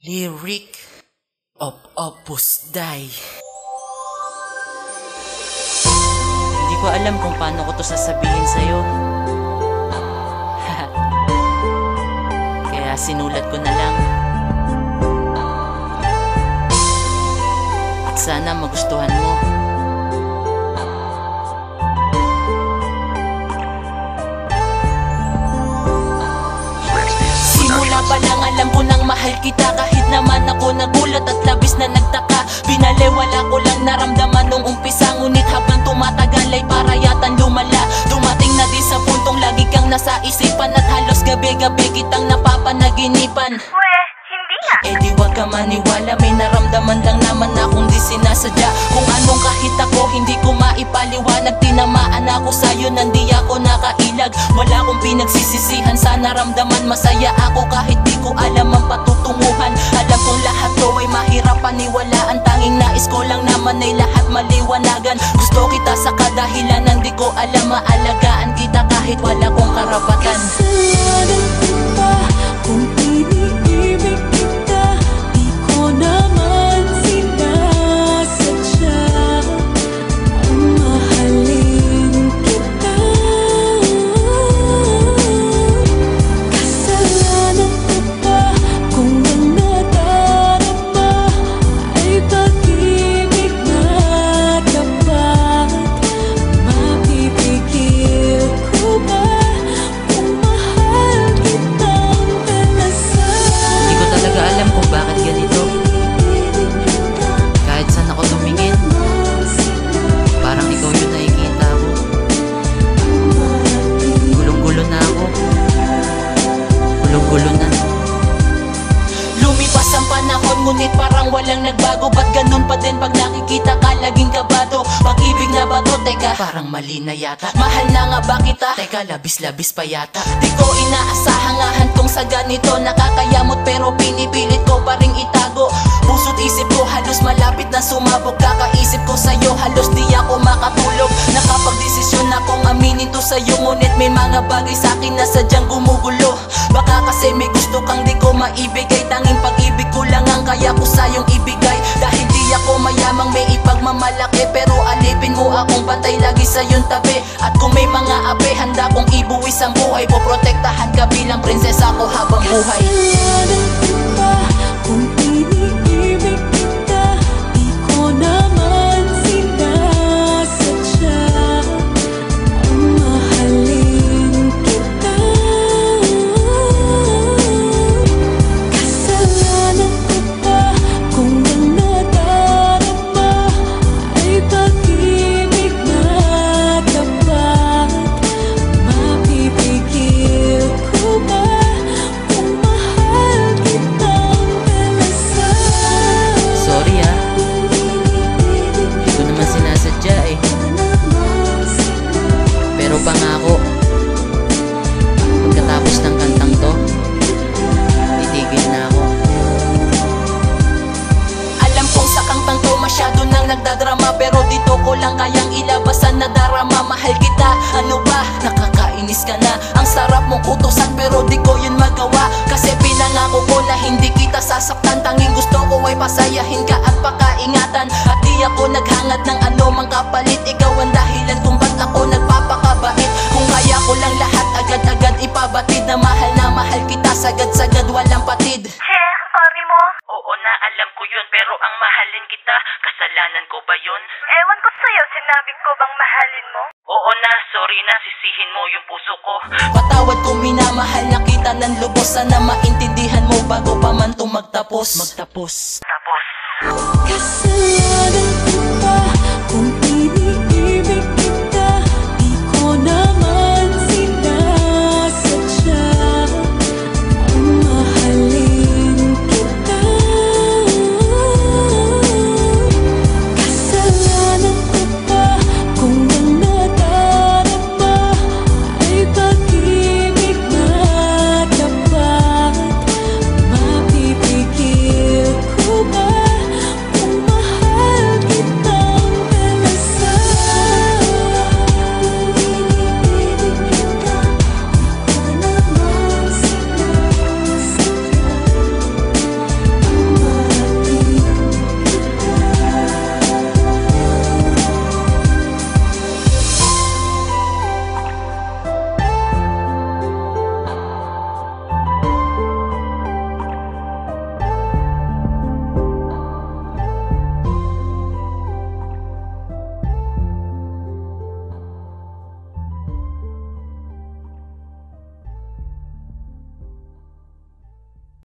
Lyric of Opus Dei. Hindi ko alam kung paano ko to sasabihin sa'yo. Kaya sinulat ko na lang. At sana magustuhan mo. Simula pa lang alam ko nang mahal kita. Kahit naman ako nagulat at labis na nagtaka. Binaliwala ko lang naramdaman nung umpisa. Ngunit habang tumatagal ay para yatang lumala. Dumating na din sa puntong lagi kang nasa isipan. At halos gabi-gabi kitang napapanaginipan. Hindi nga. Eh di wag ka maniwala, may naramdaman lang naman akong di sinasadya. Kung anong kahit ako hindi ko maipaliwanag. Tinamaan ako sa'yo, nandi ako nakailag. Wala akong pinagsisisihan sa naramdaman. Masaya ako kahit di ko alam ang patutunguhan. Alam kong lahat to ay mahirap paniwalaan. Tanging nais ko lang naman ay lahat maliwanagan. Gusto kita sa kadahilanan, di ko alam maalagaan kita kahit wala kong karapatan. Kasalanan ko ba kung iniibig kita? Di ko naman sinasadya ang mahalin kita. Kasalanan ko ba kung ang nadarama ay pag-ibig na dapat? Mapipigil ko ba kung mahal kitang palasan? Hindi ko talaga alam kung bakit ganito. Kahit saan ako tumingin, parang ikaw yun nakikita ko. Gulong-gulo na ako. Gulong-gulo na. Lumipas ang panahon, ngunit parang walang nagbago. Ba't ganun pa din pag nakikita ka laging kabado? Pag-ibig na ba to? Teka, parang mali na yata. Mahal na nga ba kita? Teka, labis-labis pa yata. Di ko inaasahan nga hantong sa ganito. Nakakayamot pero pinipilit ko pa ring itago. Puso't isip ko halos malapit na sumabog. Kakaisip ko sa'yo halos di ako makatulog. Nakapagdesisyon akong aminin to sa'yo. Ngunit may mga bagay sa'kin na sadyang gumugulo. Baka kasi may gusto kang di ko maibigay. Tanging pag-ibig ko lang ang kaya ko sa'yong ibigay. Dahil di ako mayamang may ipagmamalaki, pero alipin mo akong bantay lagi sa'yong tabi. At kung may mga ape, handa kong ibuwis ang buhay. Poprotektahan ka bilang prinsesa ko habang buhay. Kasalanan ko ba kung iniibig kita? Di ko naman sinasadya ang mahalin kita. Kasalanan ko ba kung ang nadarama ay pag-ibig na dapat? Mapipigil ko ba kung mahal kitang palasan? Sorry hindi ko naman sinasadya eh. Pero pangako, pagkatapos ng kantang to, titigil na ako. Alam kong sa kantang to masyado nang nagdadrama, pero dito ko lang kayang ilabas ang nadarama. Mahal kita, ano ba? Nakakainis ka na. Ang sarap mong utosan pero di ko yun magawa. Kasi pinangako ko na hindi kita sasaktan. Tanging gusto ko ay pasayahin ka at pakaingatan. At di ako naghangad ng anumang kapalit. Ikaw ang dahilan kung ba't ako nagpapakabait. Kung kaya ko lang lahat agad-agad ipabatid. Na mahal kita sagad-sagad walang patid. Sorry mo. Oo na, alam ko yun, pero ang mahalin kita, kasalanan ko ba yun? Ewan ko sa'yo, sinabi ko bang mahalin mo? Oo na, sorry na, sisihin mo yung puso ko. Patawad kung minamahal na kita ng lubos. Sana maintindihan mo bago pa man to magtapos. Kasalanan ko ba